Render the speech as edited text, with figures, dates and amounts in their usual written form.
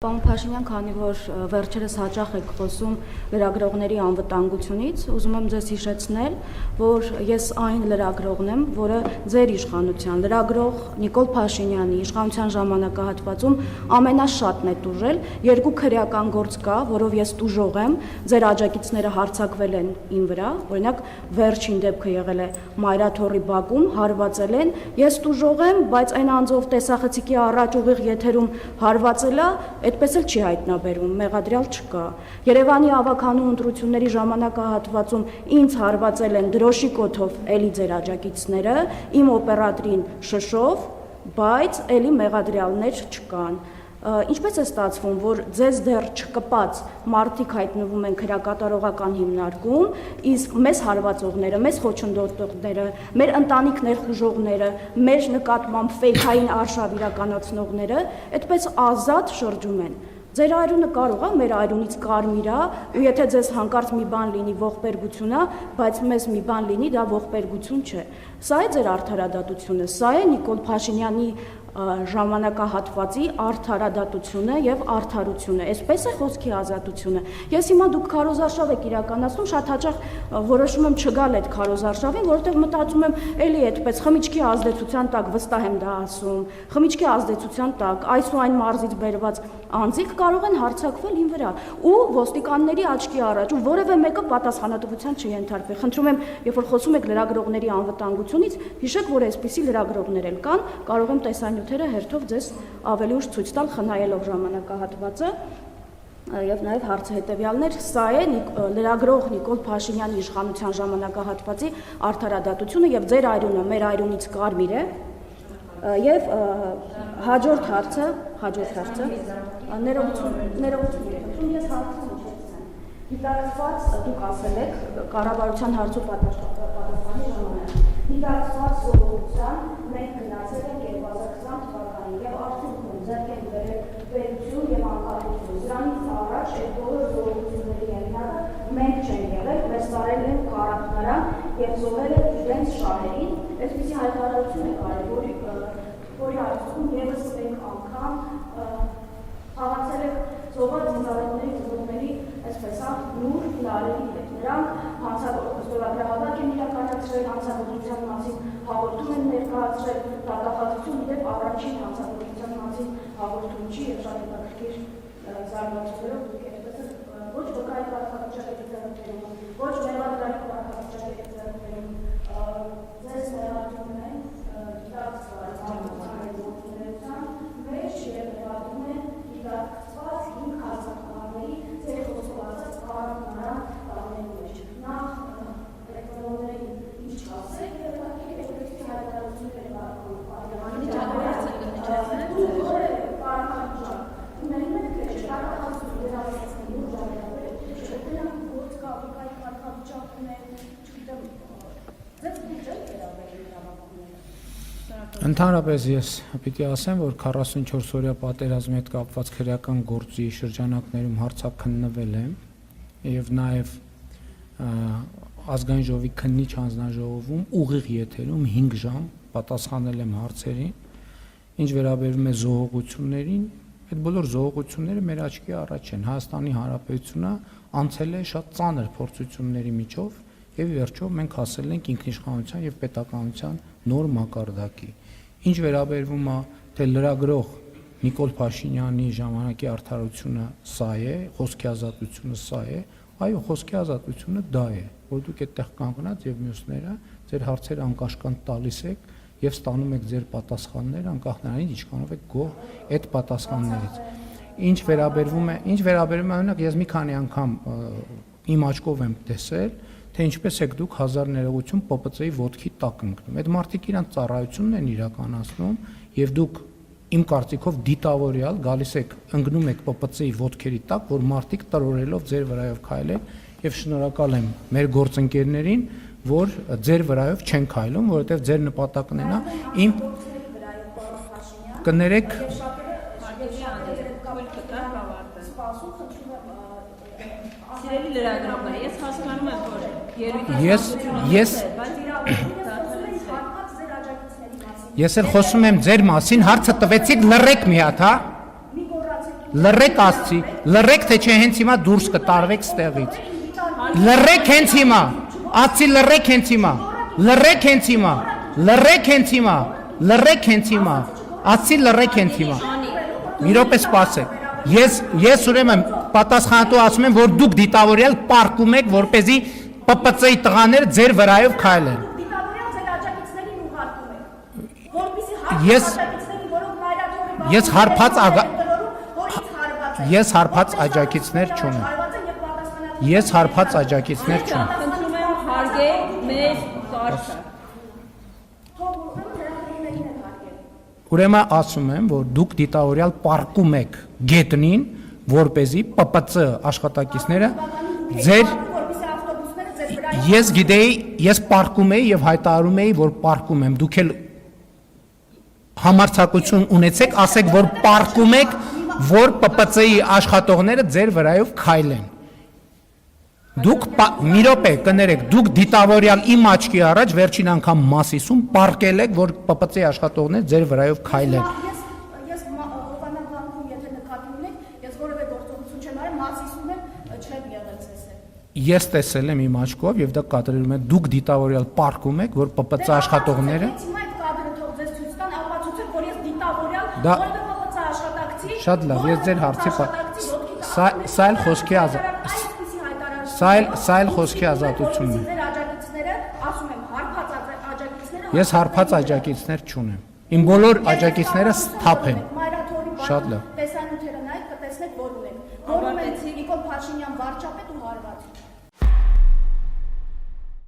Պարոն Փաշինյան, քանի որ վերջերս հաճախ եք խոսում լրագրողների անվտանգությունից, ուզում եմ ձեզ հիշեցնել, որ ես այն լրագրողն եմ, որը ձեր իշխանության, լրագրող Նիկոլ Փաշինյանի իշխանության ժամանակահատվածում ամենաշատն է տուժել, 2 քրեական գործ կա, որով ես տուժող եմ, ձեր աջակիցները հարձակվել են իմ վրա, օրինակ վերջին դեպքը եղել է Մայրաթոռի բակում, հարվածել են, ես տուժող եմ, բայց այն անձով տեսախցիկի առաջ ուղիղ եթերում հարվածել է, այդպես էլ չի հայտնաբերվում, մեղադրյալ չկա։ Երևանի ավականու ընտրությունների ժամանակահատվածում ինձ հարվածել են դրոշի կոթով էլի ձեր աջակիցները, իմ օպերատորին շշով, բայց էլի մեղադրյալներ չկան։ Ինչպես է ստացվում, որ ձեզ դեռ չկպած մարդիկ հայտնվում են քրեակատարողական հիմնարկում, իսկ մեզ հարվածողները, մեզ խոչընդոտողները, մեր ընտանիք ներխուժողները, մեր նկատմամբ ֆեյքային արշավ իրականացնողները այդպես ազատ շրջում են։ Ձեր այրունը կարող է մեր այրունից կարմիր է, ու եթե ձեզ հանկարծ մի բան լինի ողբերգություն է, բայց մեզ մի բան լինի, դա ողբերգություն չէ։ Սա է ձեր արդարադատությունը, սա է Նիկոլ Փաշինյանի ժամանակահատվածի արդարադատությունը եւ արդարությունը, այսպես է խոսքի ազատությունը։ Ես հիմա դուք քարոզարշավ եք իրականացնում, շատ հաճախ որոշում եմ չգալ այդ քարոզարշավին, որովհետեւ մտածում եմ, էլի այդպես խմիչքի ազդեցության տակ վստահ եմ դա ասում, խմիչքի ազդեցության տակ այս ու այն մարզից բերված անձիկ կարող են հարձակվել ին վրա ու ոստիկանների աչքի առաջ ու որևէ մեկը պատասխանատվության չենթարկվի։ Խնդրում եմ, երբ որ խոսում եք լրագրողների անվտանգությունից, հիշեք, որ այսպիսի լրագրողներ էլ կան, կարող եմ տեսանյութերը հերթով ձեզ ավելի ուշ ցույց տալ, խնայելով ժամանակահատվածը եւ նաեւ հարցը հետեւյալներ, սա է լրագրող Նիկոլ Փաշինյանի իշխանության ժամանակահատվածի արդարադատությունը եւ ձեր այրունը մեր այրունից կարմիր է եւ հաջորդ հարցը ներողություն ես հարցը Դիտարկված դուք ասել եք կառավարության հարցով պատասխանի ժամանակ դիտարկված ժողովրդության մենք գնացել ենք 2020 թվականին եւ արդյունքում ձեռք ենք բերել պետություն եւ անկախություն դրանից առաջ այդ բոլոր ժողովրդությունների ենթակա մենք չենք եղել մեզ տարել են կարակնարան եւ զոհել են իրենց շահերին այսպիսի հայտարարություն է կարելի որի արդյունքում եւս մեկ անգամ խաղացել եք զոհված զինվորների ծնողների այսպես նուր լարերի հետ նրանք հանցագործություններ են իրականացրել հանցագործության մասին հաղորդում են ներկայացրել դատախազություն դեպ առաջին հանցագործության մասին հաղորդում չի եւ շատ հետաքրքիր զարգացումներով դուք այդպես ոչ վկայի կարգավիճակ եք ձեռքբերում ոչ մեղադրյալի կարգավիճակ եք ձեռքբերում ձեզ ներառում են դիտարկված հանցագործության մեջ եւ ներառում են դիտարկված 5 հարձակողների ձեր խոսքածած կարողանան տանելու մեջ նախ ռեկորդերին ինչ ասեք եւ այլ էկոլոգիայի հայտարարություններ Ընդհանրապես ես պիտի ասեմ, որ 44-օրյա պատերազմի հետ կապված քրեական գործի շրջանակներում հարցաքննվել եմ եւ նաեւ ազգային ժողովի քննիչ հանձնաժողովում ուղիղ եթերում 5 ժամ պատասխանել եմ հարցերին, ինչ վերաբերում է զոհողություններին, այդ բոլոր զոհողությունները մեր աչքի առաջ են։ Հայաստանի Հանրապետությունը անցել է շատ ծանր փորձությունների միջով եւ վերջով մենք հասել ենք ինքնիշխանության եւ պետականության նոր մակարդակի։ Ինչ վերաբերվում է թե լրագրող Նիկոլ Փաշինյանի ժամանակի արդարությունը սա է, խոսքի ազատությունը սա է, այո, խոսքի ազատությունը դա է, որ դուք այդտեղ կանգնած եւ մյուսները ձեր հարցերը անկաշկանդ տալիս եք եւ ստանում եք ձեր պատասխանները անկախ նրանից ինչքանով եք գոհ այդ պատասխաններից։ Ինչ վերաբերվում է, օրինակ ես մի քանի անգամ իմ աչքով եմ տեսել, թե ինչպես եք դուք 1000 ներողություն ՊՊՑ-ի ոտքի տակ ընկնում։ Այդ մարդիկ իրանց ծառայությունն են իրականացնում եւ դուք իմ կարծիքով դիտավորյալ գալիս եք ընկնում եք ՊՊՑ-ի ոտքերի տակ, որ մարդիկ տրորելով ձեր վրայով քայլեն եւ շնորհակալ եմ մեր գործընկերներին, որ ձեր վրայով չեն քայլում, որովհետեւ ձեր նպատակն է նա իմ կներեք Սիրելի լրագրողներ, ես հասկանում եմ, որ Ես էլ խոսում եմ ձեր մասին, հարցը տվեցիք լռեք մի հատ, հա? Լռեք ասցի, լռեք թե չէ հենց հիմա դուրս կտարվեք ստեղից։ Լռեք հենց հիմա, ասցի լռեք հենց հիմա, լռեք հենց հիմա, լռեք հենց հիմա, լռեք հենց հիմա, ասցի լռեք հենց հիմա։ Մի րոպե սպասեք։ Ես ուրեմն պատասխանատու ասում եմ, որ դուք դիտավորյալ պարկում եք, որպեսզի ՊՊՑ-ի տղաները ձեր վրայով քայլեն։ Դիտավորյալ ձեր աջակիցներին ուղարկում եք, որպեսզի ես հարբած աջակիցներ չունեմ։ Ես հարբած աջակիցներ չունեմ։ Խնդրում եմ հարգել մեր կարգը։ Ուրեմն ասում եմ, որ դուք դիտավորյալ պարկում եք գետնին, որպեսզի ՊՊՑ աշխատակիցները ձեր Ես գիտեի, ես պարկում էի եւ հայտարարում էի, որ պարկում եմ։ Դուք էլ համարձակություն ունեցեք, ասեք, որ պարկում եք, որ ՊՊՑ-ի աշխատողները ձեր վրայով քայլեն։ Դուք մի րոպե կներեք, դուք դիտավորյալ իմ աչքի առաջ վերջին անգամ Մասիսում պարկել եք, որ ՊՊՑ-ի աշխատողները ձեր վրայով քայլեն։ Ես Հովանան բանկում եթե նկատի ունեք, ես որևէ գործողություն չեմ արել, Մասիսում եմ չեմ եղել ցեսը։ Ես տեսել եմ իմ աչքով եւ դա կադրում է դուք դիտավորյալ պարկում եք, որ ՊՊՑ աշխատողները Հիմա այդ կադրը թող ձեզ ցույց տան, ապացուցեք, որ ես դիտավորյալ Դա- որևէ ՊՊՑ աշխատակցի Շատ լավ, ես ձեր հարցի սա էլ խոսքի Սա էլ խոսքի ազատությունն է։ Ձեր աջակիցները, ասում եմ, հարբած աջակիցները Ես հարբած աջակիցներ չունեմ։ Իմ բոլոր աջակիցները սթափ են։ Մայրաթորի Շատ լավ։ տեսանյութերը նայեք, կտեսնեք, որ ունենք։ Որ ունենք Նիկոլ Փաշինյան վարչապետ